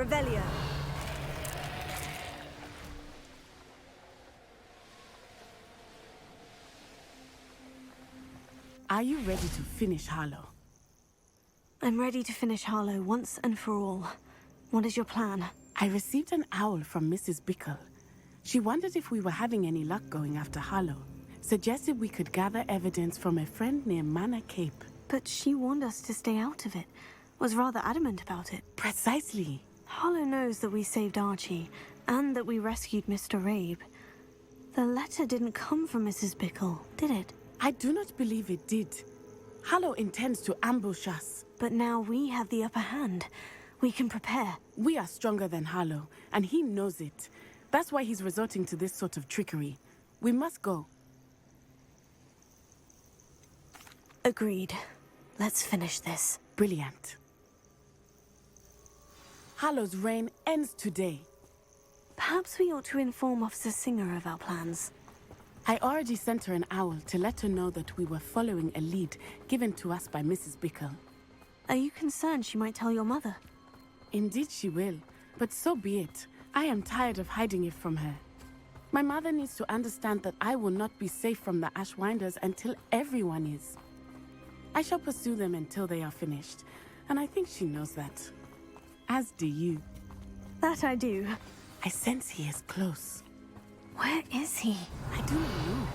Revelio. Are you ready to finish Harlow? I'm ready to finish Harlow once and for all. What is your plan? I received an owl from Mrs. Bickle. She wondered if we were having any luck going after Harlow. Suggested we could gather evidence from a friend near Manor Cape. But she warned us to stay out of it. Was rather adamant about it. Precisely. Harlow knows that we saved Archie, and that we rescued Mr. Rabe. The letter didn't come from Mrs. Bickle, did it? I do not believe it did. Harlow intends to ambush us. But now we have the upper hand. We can prepare. We are stronger than Harlow, and he knows it. That's why he's resorting to this sort of trickery. We must go. Agreed. Let's finish this. Brilliant. Harlow's reign ends today. Perhaps we ought to inform Officer Singer of our plans. I already sent her an owl to let her know that we were following a lead given to us by Mrs. Bickle. Are you concerned she might tell your mother? Indeed she will, but so be it. I am tired of hiding it from her. My mother needs to understand that I will not be safe from the Ashwinders until everyone is. I shall pursue them until they are finished, and I think she knows that. As do you. That I do. I sense he is close. Where is he? I do not know.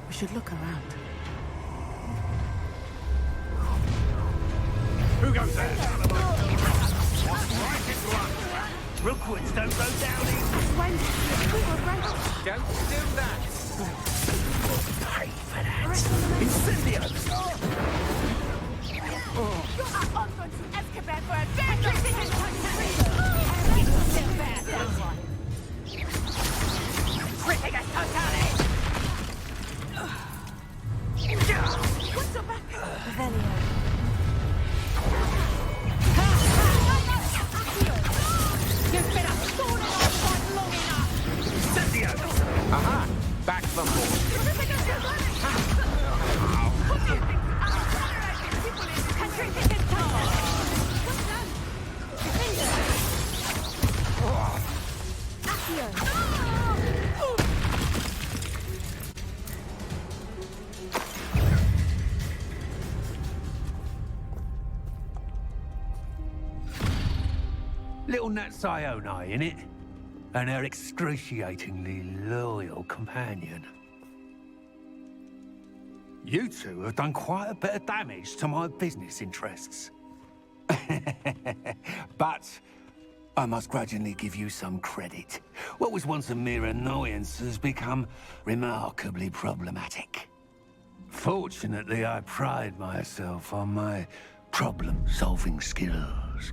We should look around. Who goes there? Right into us. Rookwoods don't go down easy. Don't do that. Pay for that. Incendio! You are on to Azkaban for a very good ripping us totally! What's your back? Revelio. You've been a thorn in our side long enough! Incendio! Aha! Back the ball. What do you think? People in this country think it's tough! What's that? Accio! Little Nat Sione, innit? And her excruciatingly loyal companion. You two have done quite a bit of damage to my business interests. But I must grudgingly give you some credit. What was once a mere annoyance has become remarkably problematic. Fortunately, I pride myself on my problem-solving skills.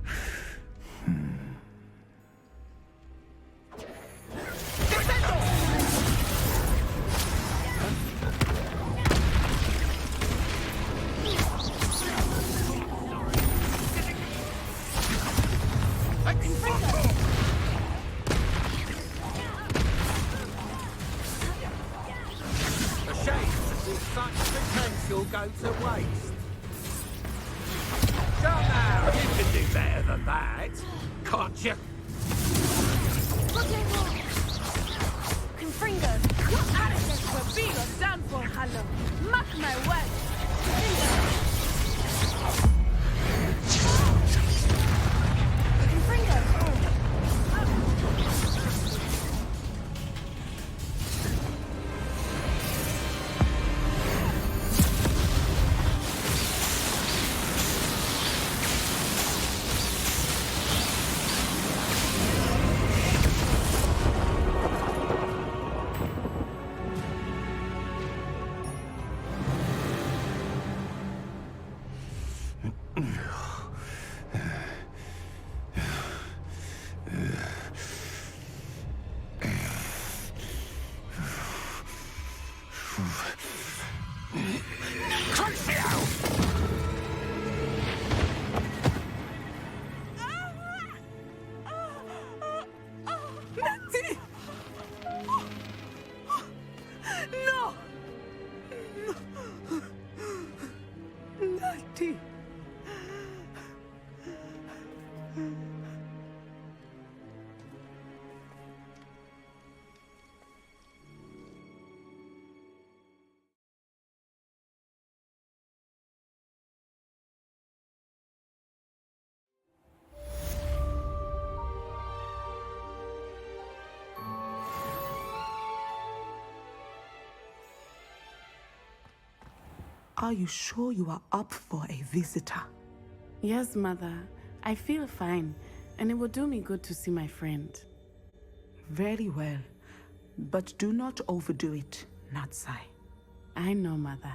A shame such potential go to waste. Come now, you can do better than that, can't you? Confringo, your attitude will be your downfall, Harlow. Mark my words. Confringo. Are you sure you are up for a visitor? Yes, Mother. I feel fine, and it will do me good to see my friend. Very well. But do not overdo it, Natsai. I know, Mother.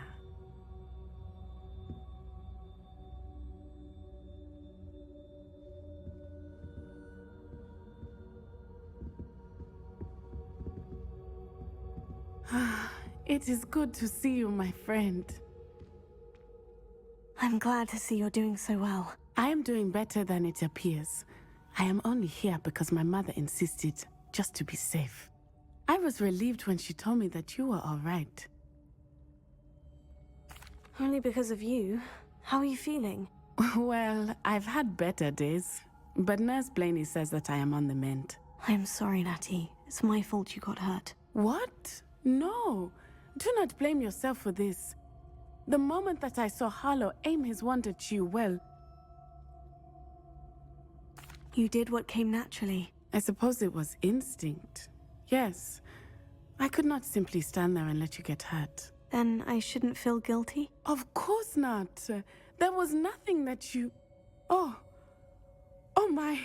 It is good to see you, my friend. I'm glad to see you're doing so well. I am doing better than it appears. I am only here because my mother insisted, just to be safe. I was relieved when she told me that you were all right. Only because of you. How are you feeling? Well, I've had better days, but Nurse Blaney says that I am on the mend. I'm sorry, Natty. It's my fault you got hurt. What? No. Do not blame yourself for this. The moment that I saw Harlow aim his wand at you, well... You did what came naturally. I suppose it was instinct. Yes. I could not simply stand there and let you get hurt. Then I shouldn't feel guilty? Of course not. There was nothing that you... Oh my...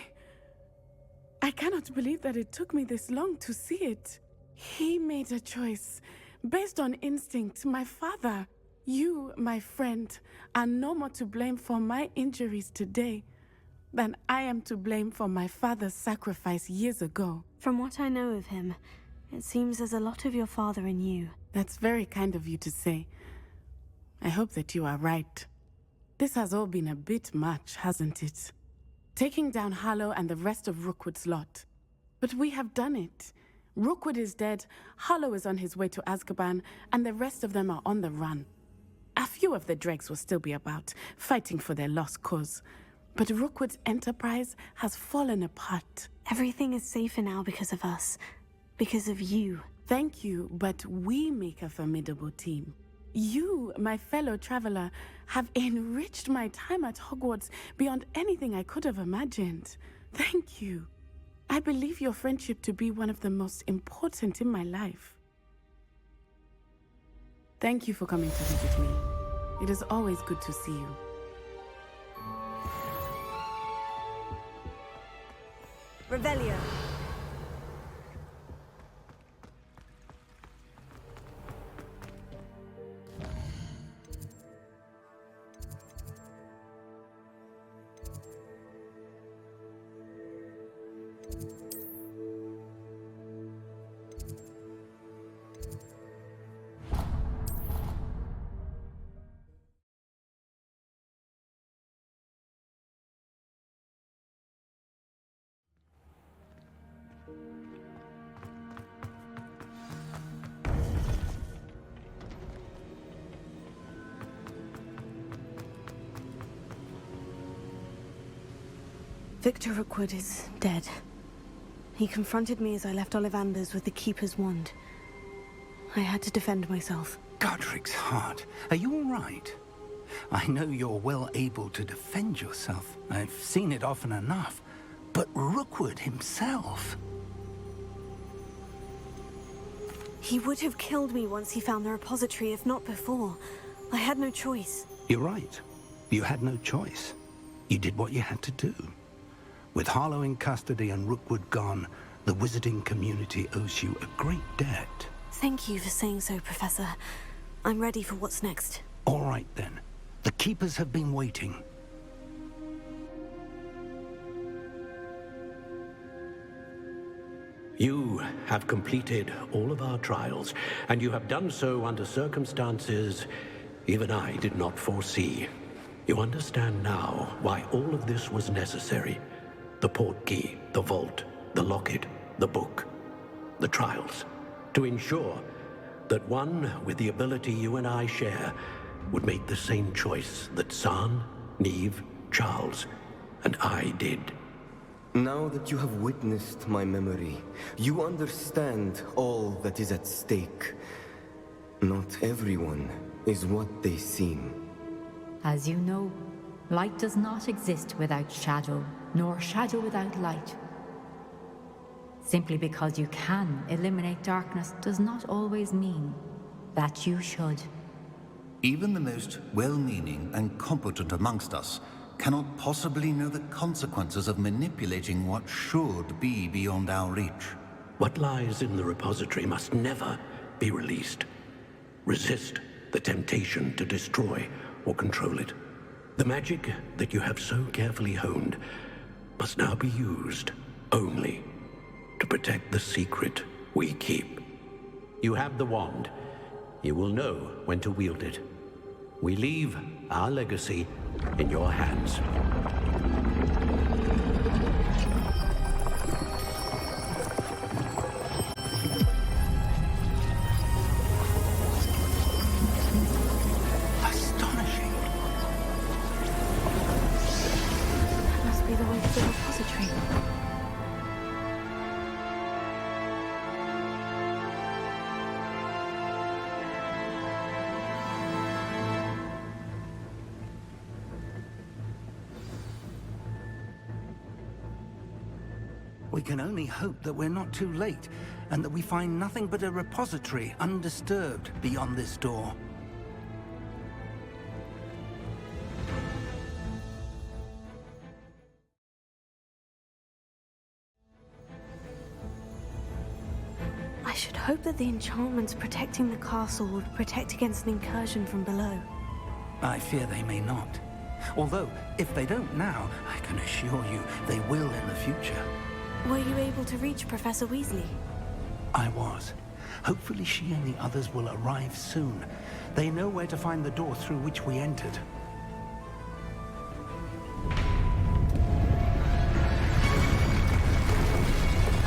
I cannot believe that it took me this long to see it. He made a choice based on instinct. My father, you, my friend, are no more to blame for my injuries today than I am to blame for my father's sacrifice years ago. From what I know of him, it seems there's a lot of your father in you. That's very kind of you to say. I hope that you are right. This has all been a bit much, hasn't it? Taking down Harlow and the rest of Rookwood's lot. But we have done it. Rookwood is dead, Harlow is on his way to Azkaban, and the rest of them are on the run. A few of the dregs will still be about, fighting for their lost cause. But Rookwood's enterprise has fallen apart. Everything is safer now because of us. Because of you. Thank you, but we make a formidable team. You, my fellow traveler, have enriched my time at Hogwarts beyond anything I could have imagined. Thank you. I believe your friendship to be one of the most important in my life. Thank you for coming to visit me. It is always good to see you. Revelio. Victor Rookwood is dead. He confronted me as I left Ollivander's with the Keeper's wand. I had to defend myself. Godric's heart. Are you all right? I know you're well able to defend yourself. I've seen it often enough. But Rookwood himself... He would have killed me once he found the repository, if not before. I had no choice. You're right. You had no choice. You did what you had to do. With Harlow in custody and Rookwood gone, the wizarding community owes you a great debt. Thank you for saying so, Professor. I'm ready for what's next. All right, then. The Keepers have been waiting. You have completed all of our trials, and you have done so under circumstances even I did not foresee. You understand now why all of this was necessary. The portkey, the vault, the locket, the book, the trials. To ensure that one with the ability you and I share would make the same choice that San, Neve, Charles, and I did. Now that you have witnessed my memory, you understand all that is at stake. Not everyone is what they seem. As you know, light does not exist without shadow, nor shadow without light. Simply because you can eliminate darkness does not always mean that you should. Even the most well-meaning and competent amongst us cannot possibly know the consequences of manipulating what should be beyond our reach. What lies in the repository must never be released. Resist the temptation to destroy or control it. The magic that you have so carefully honed must now be used only to protect the secret we keep. You have the wand. You will know when to wield it. We leave our legacy in your hands. Astonishing. That must be the way to the repository. We can only hope that we're not too late, and that we find nothing but a repository undisturbed beyond this door. I should hope that the enchantments protecting the castle would protect against an incursion from below. I fear they may not. Although, if they don't now, I can assure you they will in the future. Were you able to reach Professor Weasley? I was. Hopefully she and the others will arrive soon. They know where to find the door through which we entered.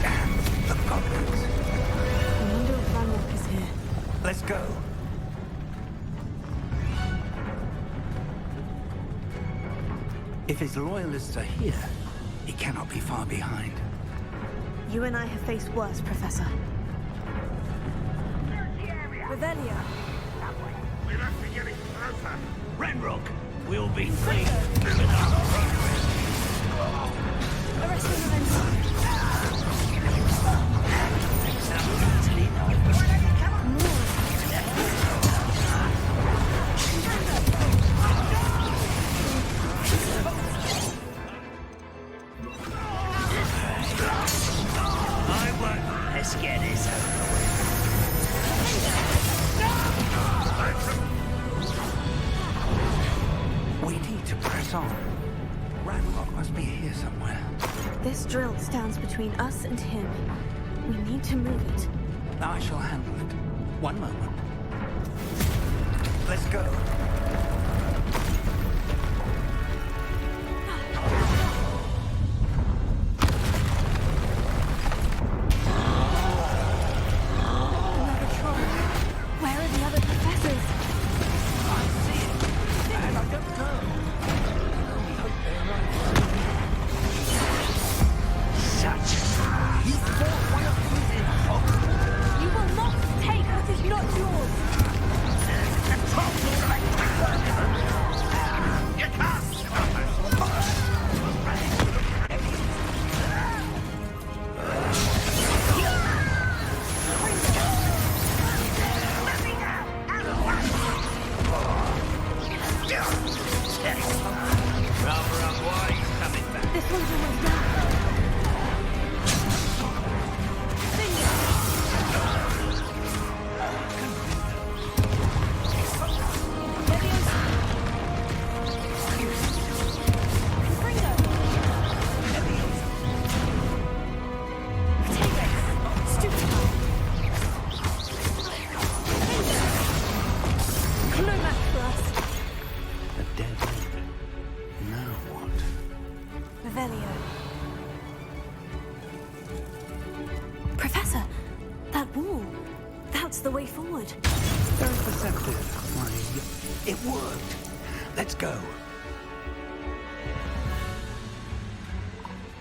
And the goblins. I wonder if Harlow is here. Let's go. If his loyalists are here, he cannot be far behind. You and I have faced worse, Professor. Revelio. We must be getting closer. Renrock will be clean. Arrest him, Let's get this over. We need to press on. Ranrock must be here somewhere. This drill stands between us and him. We need to move it. I shall handle it. One moment. Let's go. Another troll. Where are the other professors? I see it, and I don't know. I only hope they're right. Such. You fought one of these in Hogwarts. You will not take what is not yours. You can't stop us. Rather unwise coming back. This one's almost done. A dead end. Now what? Revelio. Professor, that wall. That's the way forward. Very perceptive. Why, it worked. Let's go.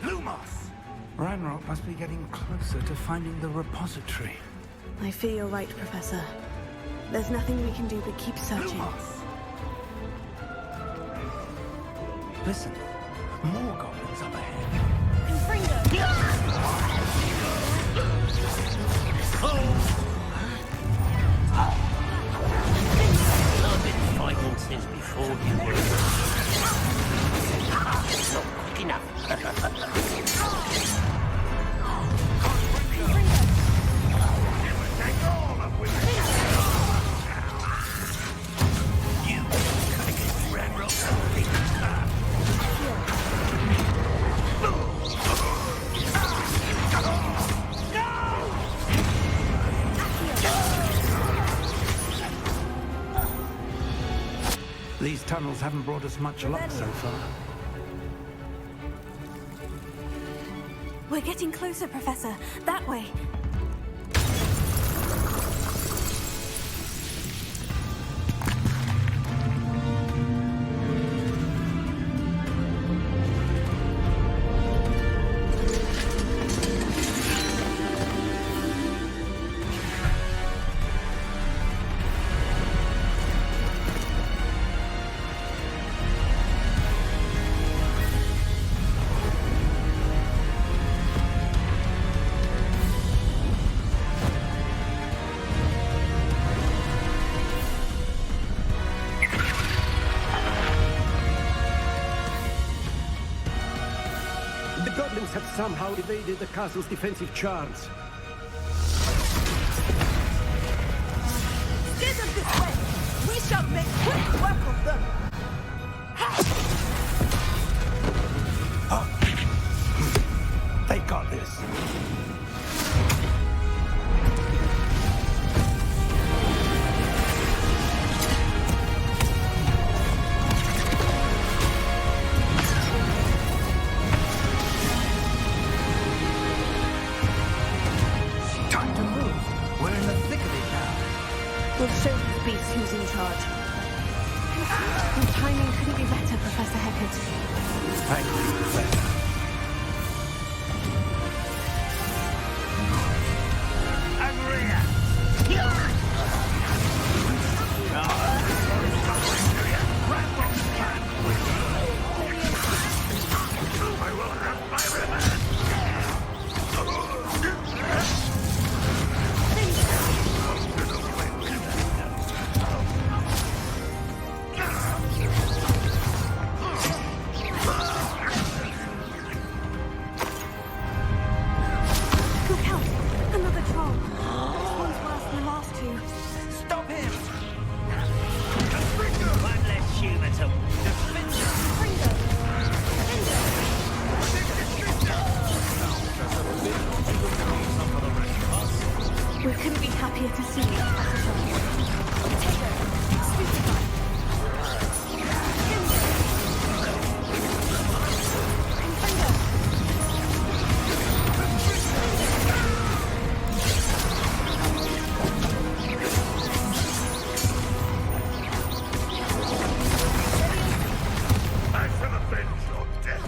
Lumos! Ranrock must be getting closer to finding the repository. I fear you're right, Professor. There's nothing we can do but keep searching. Lumos! Listen, more goblins up ahead. Love it. tunnels haven't brought us much luck so far. We're getting closer, Professor. That way. Have somehow evaded the castle's defensive charms. Steer them this way! We shall make quick work of them! They got this. We'll show these beasts who's in charge. Your timing couldn't be better, Professor Hecat. Thank you, Professor. I will have my revenge! We couldn't be happier to see you. I shall avenge your death.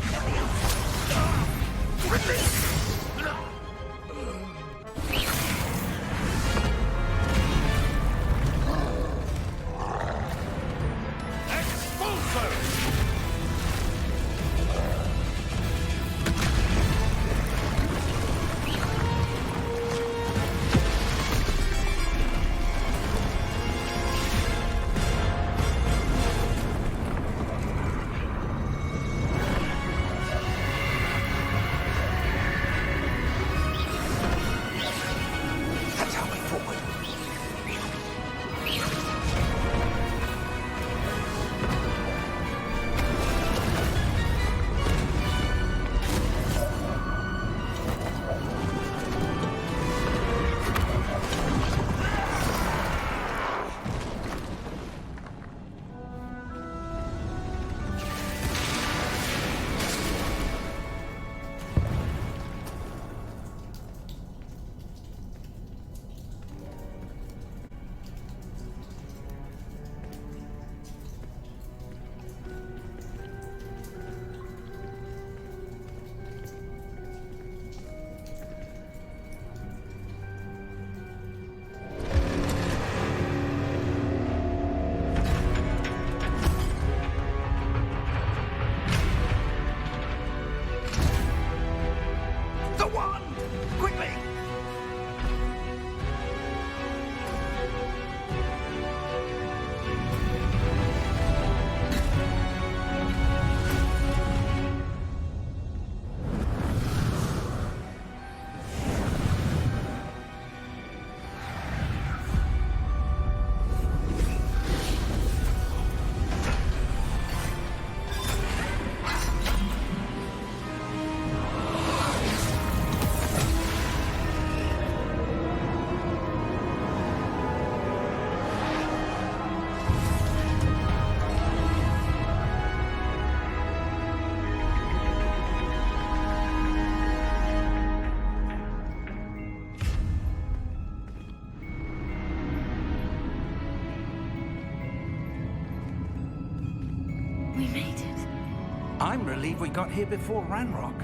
I'm relieved we got here before Ranrock.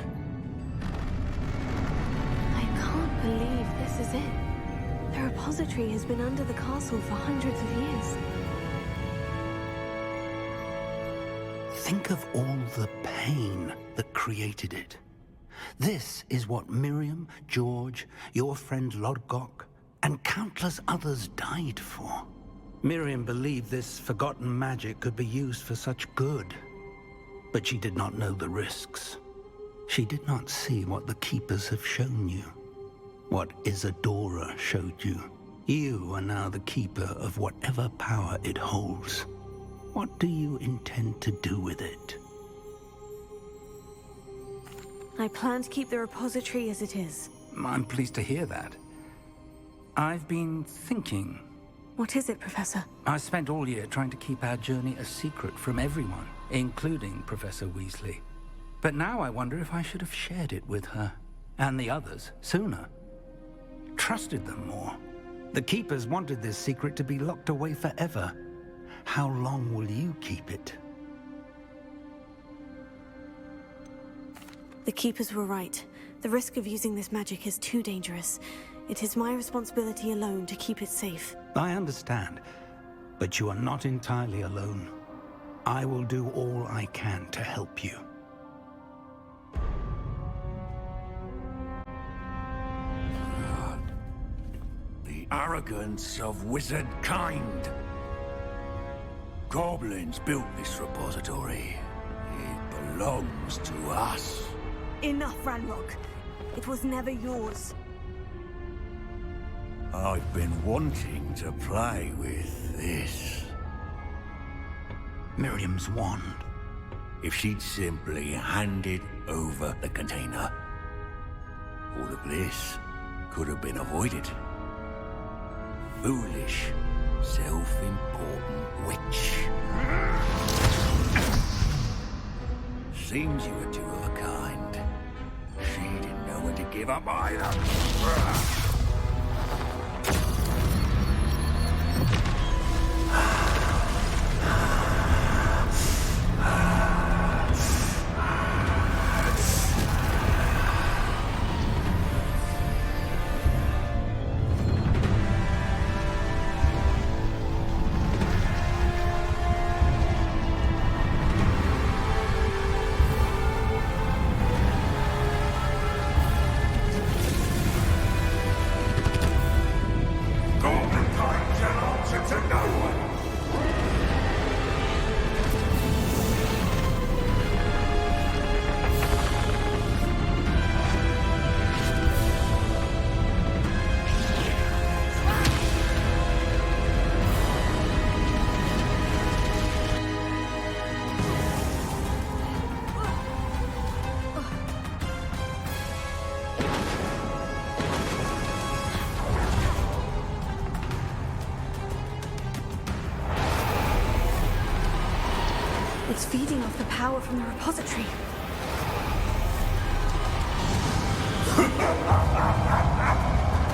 I can't believe this is it. The repository has been under the castle for hundreds of years. Think of all the pain that created it. This is what Miriam, George, your friend Lodgok, and countless others died for. Miriam believed this forgotten magic could be used for such good. But she did not know the risks. She did not see what the Keepers have shown you. What Isadora showed you. You are now the Keeper of whatever power it holds. What do you intend to do with it? I plan to keep the repository as it is. I'm pleased to hear that. I've been thinking. What is it, Professor? I spent all year trying to keep our journey a secret from everyone, including Professor Weasley. But now I wonder if I should have shared it with her, and the others, sooner. Trusted them more. The Keepers wanted this secret to be locked away forever. How long will you keep it? The Keepers were right. The risk of using this magic is too dangerous. It is my responsibility alone to keep it safe. I understand, but you are not entirely alone. I will do all I can to help you. The arrogance of wizard kind. Goblins built this repository. It belongs to us. Enough, Ranrock. It was never yours. I've been wanting to play with this. Miriam's wand. If she'd simply handed over the container, all of this could have been avoided. Foolish, self-important witch. Seems you were two of a kind. She didn't know when to give up either. It's feeding off the power from the repository.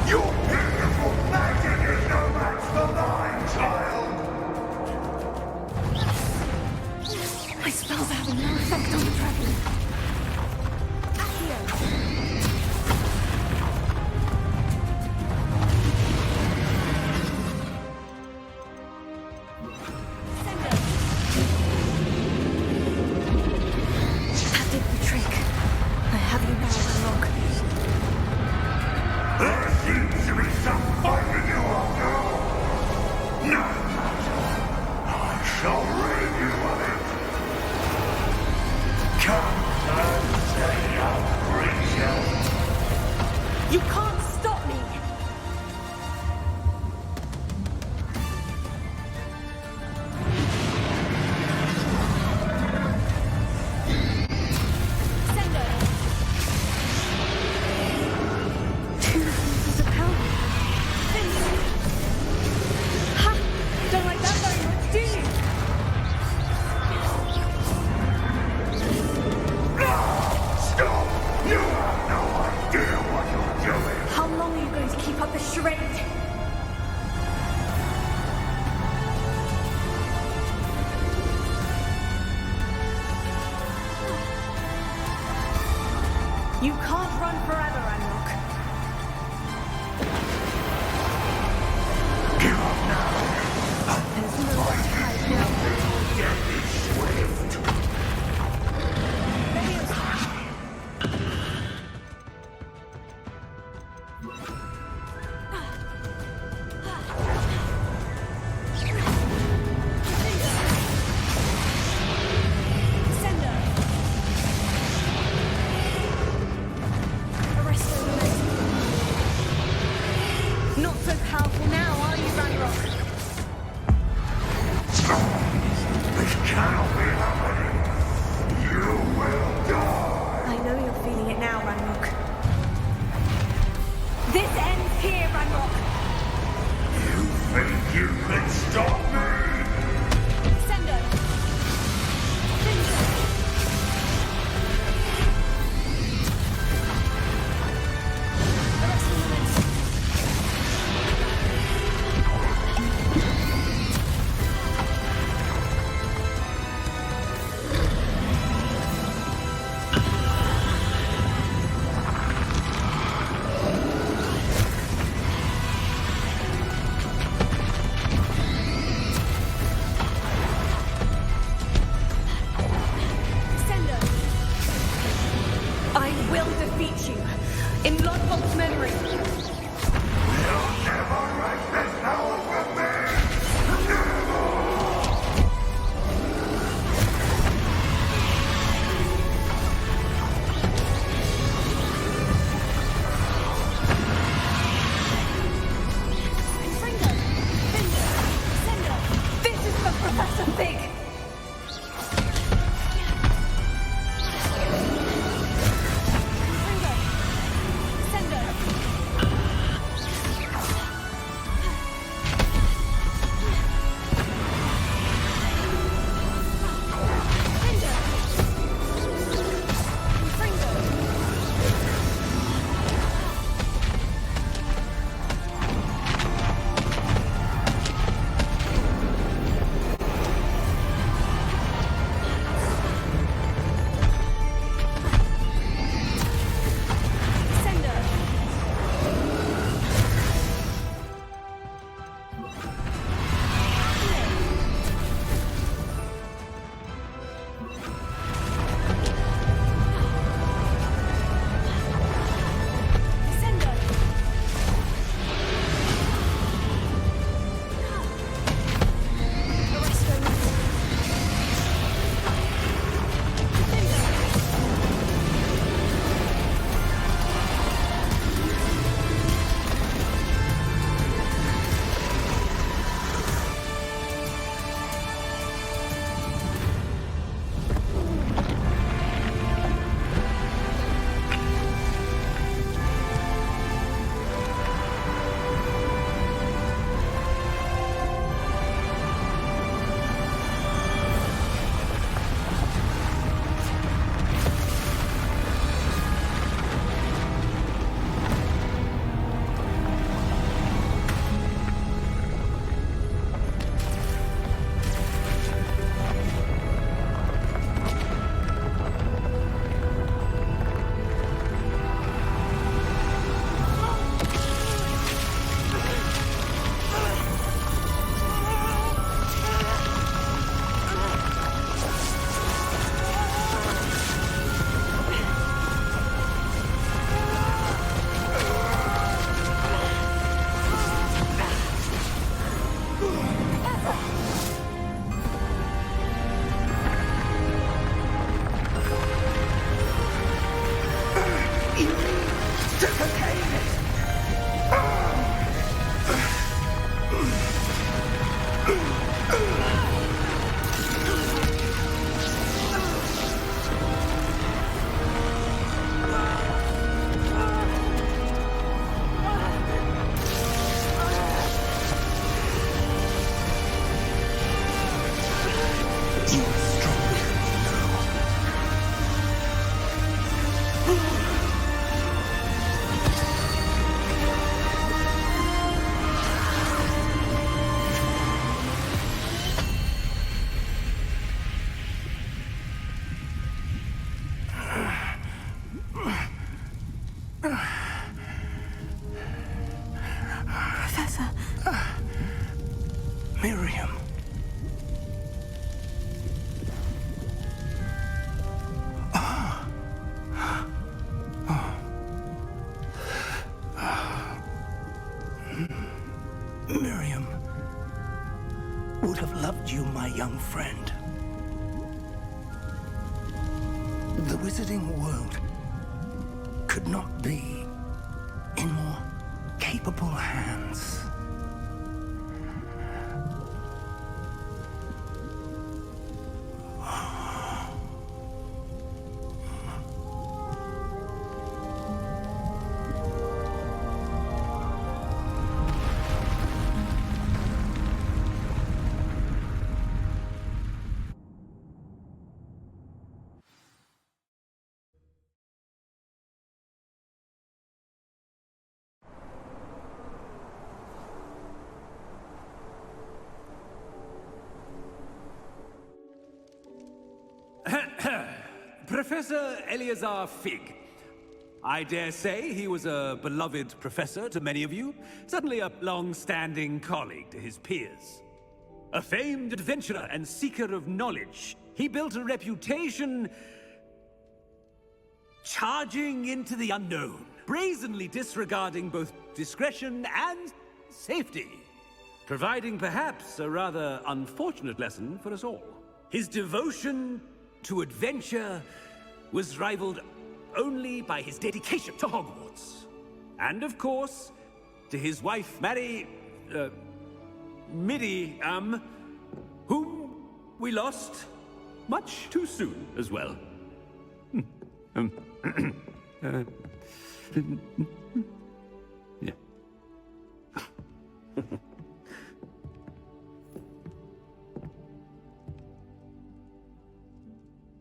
Your beautiful magic is no match for mine, child! My spells are having no effect on the dragon. That did the trick. I have you now, Unlock. There seems to be some fight with you after all. No matter. I shall rid you of it. Come and say your creature. You can't stop me! Don't like that very much, do you? Stop! You have no idea what you're doing. How long are you going to keep up this charade? Not so powerful now, are you, Ranrock? This cannot be happening. You will die. I know you're feeling it now, Ranrock. This ends here, Ranrock. You think you can stop me? Sendo. Miriam. Miriam would have loved you, my young friend. The wizarding world could not be in more capable hands. Professor Eleazar Fig. I dare say he was a beloved professor to many of you, certainly a long-standing colleague to his peers. A famed adventurer and seeker of knowledge, he built a reputation charging into the unknown, brazenly disregarding both discretion and safety, providing perhaps a rather unfortunate lesson for us all. His devotion to adventure was rivaled only by his dedication to Hogwarts. And of course, to his wife, Middy, whom we lost much too soon as well. Yeah.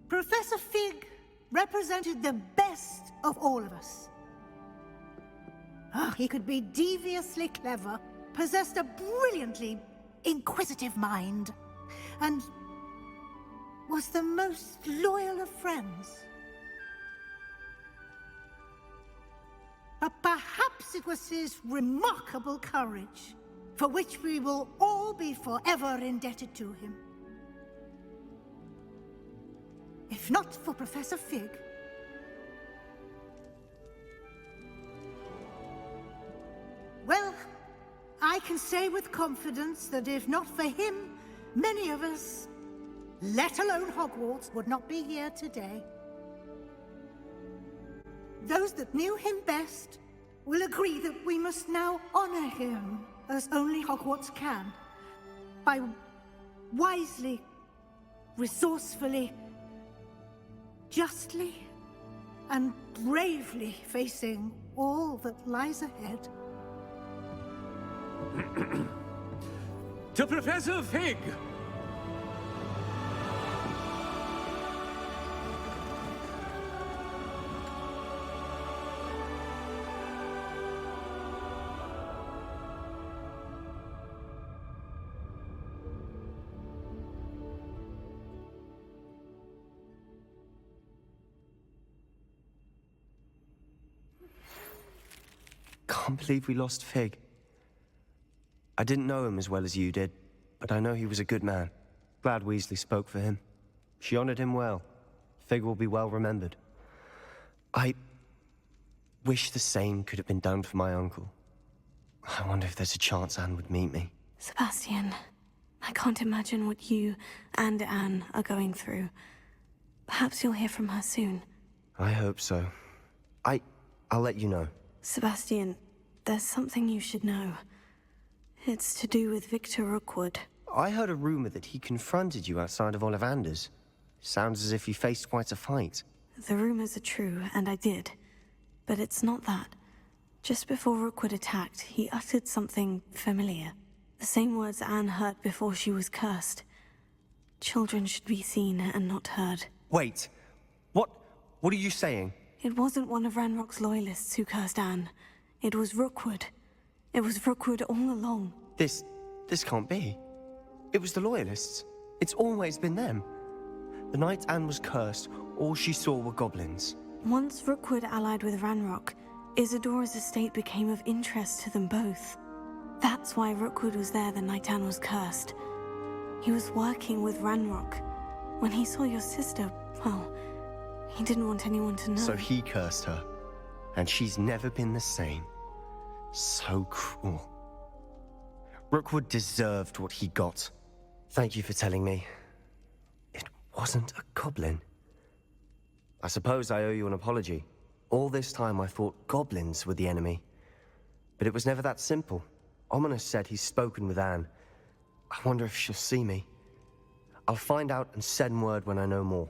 Professor Fig represented the best of all of us. He could be deviously clever, possessed a brilliantly inquisitive mind, and was the most loyal of friends. But perhaps it was his remarkable courage, for which we will all be forever indebted to him. If not for Professor Fig, well, I can say with confidence that if not for him, many of us, let alone Hogwarts, would not be here today. Those that knew him best will agree that we must now honor him as only Hogwarts can, by wisely, resourcefully, justly and bravely facing all that lies ahead. To Professor Fig! Can't believe we lost Fig. I didn't know him as well as you did, but I know he was a good man. Glad Weasley spoke for him. She honored him well. Fig will be well remembered. I wish the same could have been done for my uncle. I wonder if there's a chance Anne would meet me. Sebastian, I can't imagine what you and Anne are going through. Perhaps you'll hear from her soon. I hope so. I'll let you know. Sebastian, there's something you should know. It's to do with Victor Rookwood. I heard a rumor that he confronted you outside of Ollivander's. Sounds as if he faced quite a fight. The rumors are true, and I did. But it's not that. Just before Rookwood attacked, he uttered something familiar. The same words Anne heard before she was cursed. Children should be seen and not heard. Wait. What are you saying? It wasn't one of Ranrock's loyalists who cursed Anne. It was Rookwood. It was Rookwood all along. This can't be. It was the Loyalists. It's always been them. The night Anne was cursed, all she saw were goblins. Once Rookwood allied with Ranrock, Isadora's estate became of interest to them both. That's why Rookwood was there the night Anne was cursed. He was working with Ranrock. When he saw your sister, well, he didn't want anyone to know. So he cursed her. And she's never been the same. So cruel. Rookwood deserved what he got. Thank you for telling me. It wasn't a goblin. I suppose I owe you an apology. All this time I thought goblins were the enemy. But it was never that simple. Ominous said he's spoken with Anne. I wonder if she'll see me. I'll find out and send word when I know more.